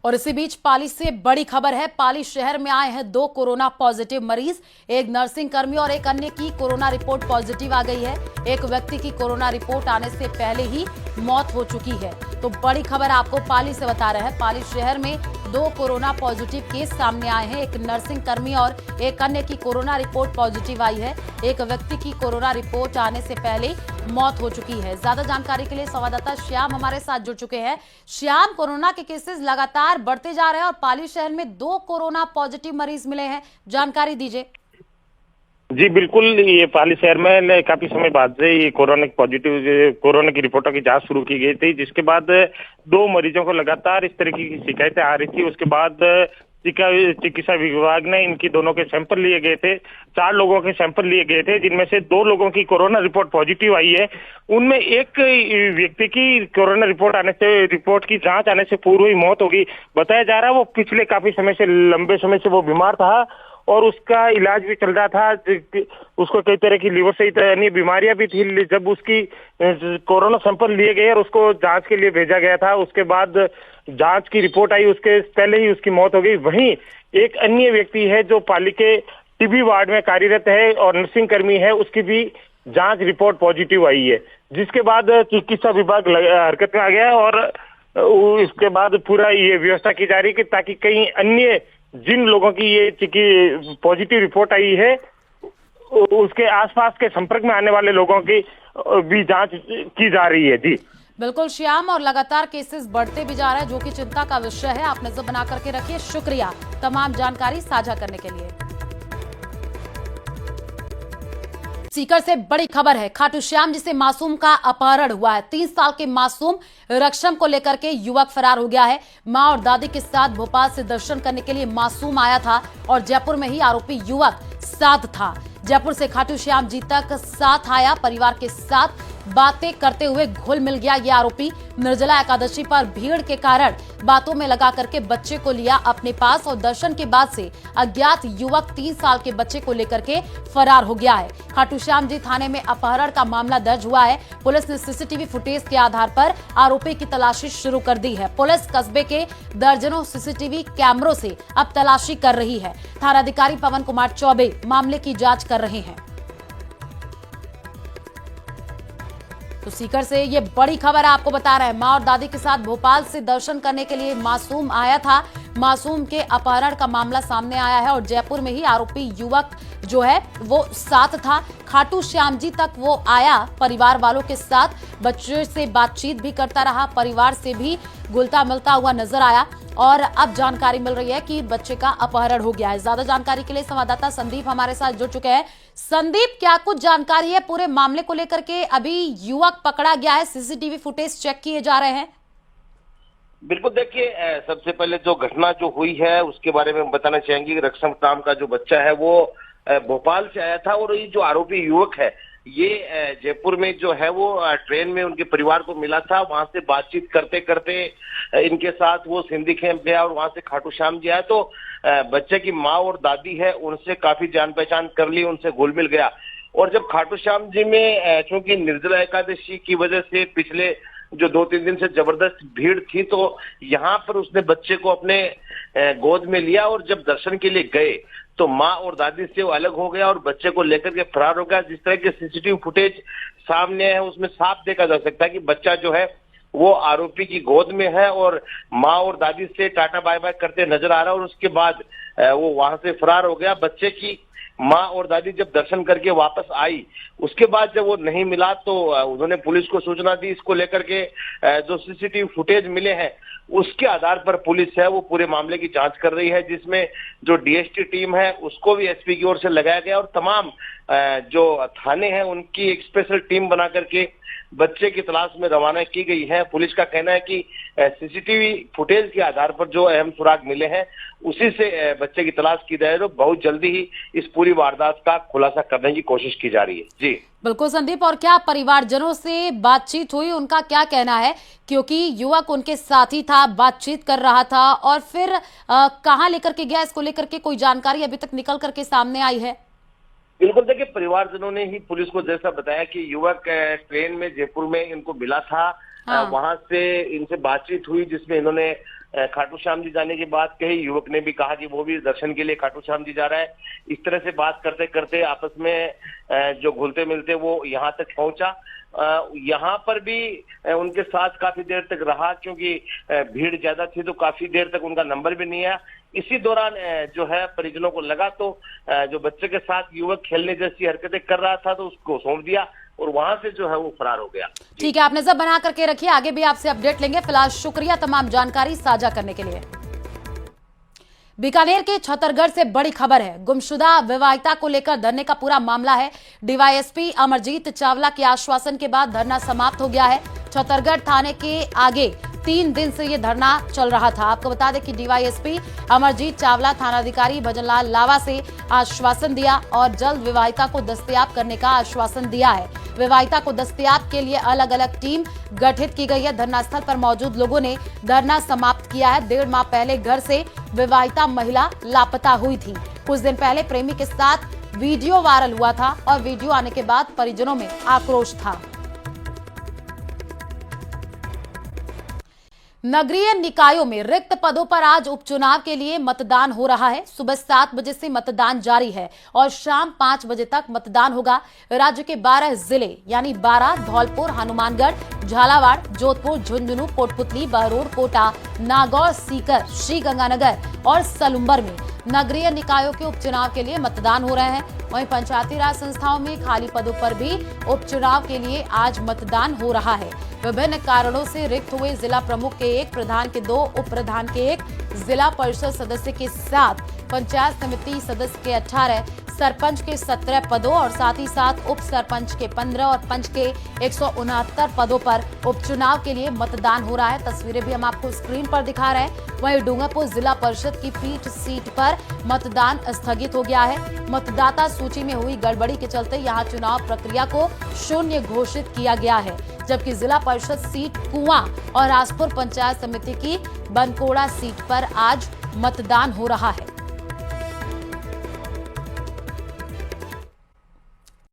और इसी बीच पाली से बड़ी खबर है। पाली शहर में आए हैं 2 कोरोना पॉजिटिव मरीज। एक नर्सिंग कर्मी और एक अन्य की कोरोना रिपोर्ट पॉजिटिव आ गई है। एक व्यक्ति की कोरोना रिपोर्ट आने से पहले ही मौत हो चुकी है। तो बड़ी खबर आपको पाली से बता रहे हैं। पाली शहर में 2 कोरोना पॉजिटिव केस सामने आए हैं। एक नर्सिंग कर्मी और एक अन्य की कोरोना रिपोर्ट पॉजिटिव आई है। एक व्यक्ति की कोरोना रिपोर्ट आने से पहले मौत हो चुकी है। ज्यादा जानकारी के लिए संवाददाता श्याम हमारे साथ जुड़ चुके हैं। श्याम, कोरोना के केसेस लगातार बढ़ते जा रहे हैं और पाली शहर में 2 कोरोना पॉजिटिव मरीज मिले हैं, जानकारी दीजिए। जी बिल्कुल, ये पाली शहर में काफी समय बाद से ये कोरोना की रिपोर्टों की जांच शुरू की गई थी, जिसके बाद 2 मरीजों को लगातार इस तरह की शिकायतें आ रही थी। उसके बाद चिकित्सा विभाग ने इनकी दोनों के सैंपल लिए गए थे। 4 लोगों के सैंपल लिए गए थे, जिनमें से 2 लोगों की कोरोना रिपोर्ट पॉजिटिव आई है। उनमें एक व्यक्ति की कोरोना रिपोर्ट की जांच आने से पूर्व ही मौत होगी। बताया जा रहा है वो पिछले काफी समय से, लंबे समय से वो बीमार था और उसका इलाज भी चल रहा था। उसको कई तरह की लीवर सहित अन्य बीमारियां भी थी। जब उसकी कोरोना सैंपल लिए गए और उसको जांच के लिए भेजा गया था, उसके बाद जांच की रिपोर्ट आई, उसके पहले ही उसकी मौत हो गई। वहीं एक अन्य व्यक्ति है जो पाली के टीबी वार्ड में कार्यरत है और नर्सिंग कर्मी है, उसकी भी जांच रिपोर्ट पॉजिटिव आई है, जिसके बाद चिकित्सा विभाग हरकत में आ गया और इसके बाद पूरा ये व्यवस्था की जा रही है कि ताकि कहीं अन्य जिन लोगों की ये पॉजिटिव रिपोर्ट आई है उसके आसपास के संपर्क में आने वाले लोगों की भी जांच की जा रही है। जी बिल्कुल श्याम, और लगातार केसेस बढ़ते भी जा रहे हैं, जो कि चिंता का विषय है। आप नजर बना करके रखिए। शुक्रिया तमाम जानकारी साझा करने के लिए। सीकर से बड़ी खबर है। खाटू श्याम जी से मासूम का अपहरण हुआ है। 3 साल के मासूम रक्षम को लेकर के युवक फरार हो गया है। मां और दादी के साथ भोपाल से दर्शन करने के लिए मासूम आया था और जयपुर में ही आरोपी युवक साथ था। जयपुर से खाटू श्याम जी तक साथ आया, परिवार के साथ बातें करते हुए घुल मिल गया ये आरोपी। निर्जला एकादशी पर भीड़ के कारण बातों में लगा करके बच्चे को लिया अपने पास और दर्शन के बाद से अज्ञात युवक 3 साल के बच्चे को लेकर के फरार हो गया है। खाटू श्याम जी थाने में अपहरण का मामला दर्ज हुआ है। पुलिस ने सीसीटीवी फुटेज के आधार पर आरोपी की तलाशी शुरू कर दी है। पुलिस कस्बे के दर्जनों सीसीटीवी कैमरों से अब तलाशी कर रही है। थानाधिकारी पवन कुमार चौबे मामले की जांच कर रहे हैं। तो सीकर से ये बड़ी खबर आपको बता रहे हैं। मां और दादी के साथ भोपाल से दर्शन करने के लिए मासूम आया था। मासूम के अपहरण का मामला सामने आया है और जयपुर में ही आरोपी युवक जो है वो साथ था। खाटू श्याम जी तक वो आया, परिवार वालों के साथ बच्चे से बातचीत भी करता रहा, परिवार से भी घुलता मिलता हुआ नजर आया और अब जानकारी मिल रही है कि बच्चे का अपहरण हो गया है। ज्यादा जानकारी के लिए संवाददाता संदीप हमारे साथ जुड़ चुके हैं। संदीप, क्या कुछ जानकारी है पूरे मामले को लेकर के? अभी युवक पकड़ा गया है, सीसीटीवी फुटेज चेक किए जा रहे हैं। बिल्कुल, देखिए सबसे पहले जो घटना जो हुई है उसके बारे में बताना चाहेंगे कि रक्षम नाम का जो बच्चा है वो भोपाल से आया था और ये जो आरोपी युवक है ये जयपुर में जो है वो ट्रेन में उनके परिवार को मिला था। वहां से बातचीत करते करते इनके साथ वो सिंधी कैंप गया और वहां से खाटू श्याम जी आया। तो बच्चे की माँ और दादी है उनसे काफी जान पहचान कर ली, उनसे घुल मिल गया। और जब खाटू श्याम जी में चूंकि निर्जला एकादशी की वजह से पिछले जो 2-3 दिन से जबरदस्त भीड़ थी, तो यहाँ पर उसने बच्चे को अपने गोद में लिया और जब दर्शन के लिए गए तो माँ और दादी से वो अलग हो गया और बच्चे को लेकर के फरार हो गया। जिस तरह के सीसीटीवी फुटेज सामने है उसमें साफ देखा जा सकता है कि बच्चा जो है वो आरोपी की गोद में है और माँ और दादी से टाटा बाय बाय करते नजर आ रहा है और उसके बाद वो वहां से फरार हो गया। बच्चे की माँ और दादी जब दर्शन करके वापस आई, उसके बाद जब वो नहीं मिला तो उन्होंने पुलिस को सूचना दी। इसको लेकर के जो सीसीटीवी फुटेज मिले हैं उसके आधार पर पुलिस है वो पूरे मामले की जांच कर रही है, जिसमें जो डीएसटी टीम है उसको भी एसपी की ओर से लगाया गया और तमाम जो थाने हैं उनकी एक स्पेशल टीम बना करके बच्चे की तलाश में रवाना की गई है। पुलिस का कहना है कि सीसीटीवी फुटेज के आधार पर जो अहम सुराग मिले हैं उसी से बच्चे की तलाश की जाए तो बहुत जल्दी ही इस पूरी वारदात का खुलासा करने की कोशिश की जा रही है। जी बिल्कुल संदीप, और क्या परिवारजनों से बातचीत हुई, उनका क्या कहना है? क्योंकि युवक उनके साथी था, बातचीत कर रहा था और फिर कहाँ लेकर के गया, इसको लेकर के कोई जानकारी अभी तक निकल करके सामने आई है? बिल्कुल, देखिए परिवारजनों ने ही पुलिस को जैसा बताया कि युवक ट्रेन में जयपुर में इनको मिला था। हाँ। वहां से इनसे बातचीत हुई जिसमें इन्होंने खाटू श्याम जी जाने की बात कही। युवक ने भी कहा कि वो भी दर्शन के लिए खाटू श्याम जी जा रहा है। इस तरह से बात करते करते आपस में जो घुलते मिलते वो यहाँ तक पहुंचा। यहाँ पर भी उनके साथ काफी देर तक रहा, क्योंकि भीड़ ज्यादा थी तो काफी देर तक उनका नंबर भी नहीं आया। इसी दौरान जो है परिजनों को लगा तो जो बच्चे के साथ युवक खेलने जैसी हरकतें कर रहा था तो उसको सौंप दिया और वहां से जो है वो फरार हो गया। ठीक है, आप नजर बना करके रखिए, आगे भी आपसे अपडेट लेंगे। फिलहाल शुक्रिया तमाम जानकारी साझा करने के लिए। बीकानेर के छतरगढ़ से बड़ी खबर है। गुमशुदा विवाहिता को लेकर धरने का पूरा मामला है। डीवाईएसपी अमरजीत चावला के आश्वासन के बाद धरना समाप्त हो गया है। छतरगढ़ थाने के आगे 3 दिन से ये धरना चल रहा था। आपको बता दें कि डीवाईएसपी अमरजीत चावला थानाधिकारी भजनलाल लावा से आश्वासन दिया और जल्द विवाहिता को दस्तयाब करने का आश्वासन दिया है। विवाहिता को दस्तयाब के लिए अलग अलग टीम गठित की गई है। धरना स्थल पर मौजूद लोगों ने धरना समाप्त किया है। 1.5 माह पहले घर से विवाहिता महिला लापता हुई थी। कुछ दिन पहले प्रेमी के साथ वीडियो वायरल हुआ था और वीडियो आने के बाद परिजनों में आक्रोश था। नगरीय निकायों में रिक्त पदों पर आज उपचुनाव के लिए मतदान हो रहा है। सुबह 7 बजे से मतदान जारी है और शाम 5 बजे तक मतदान होगा। राज्य के 12 जिले यानी बारां, धौलपुर, हनुमानगढ़, झालावाड़, जोधपुर, झुंझुनू, कोटपुतली, बहरोड, कोटा, नागौर, सीकर, श्रीगंगानगर और सलुम्बर में नगरीय निकायों के उपचुनाव के लिए मतदान हो रहे हैं। वहीं पंचायती राज संस्थाओं में खाली पदों पर भी उपचुनाव के लिए आज मतदान हो रहा है। विभिन्न कारणों से रिक्त हुए जिला प्रमुख के 1, प्रधान के 2, उप प्रधान के 1, जिला परिषद सदस्य के 7, पंचायत समिति सदस्य के 18, सरपंच के 17 पदों और साथ ही साथ उप सरपंच के 15 और पंच के 169 पदों पर उपचुनाव के लिए मतदान हो रहा है। तस्वीरें भी हम आपको स्क्रीन पर दिखा रहे हैं। वहीं डूंगरपुर जिला परिषद की पीठ सीट पर मतदान स्थगित हो गया है। मतदाता सूची में हुई गड़बड़ी के चलते यहां चुनाव प्रक्रिया को शून्य घोषित किया गया है, जबकि जिला परिषद सीट कुआं और राजपुर पंचायत समिति की बनकोड़ा सीट पर आज मतदान हो रहा है।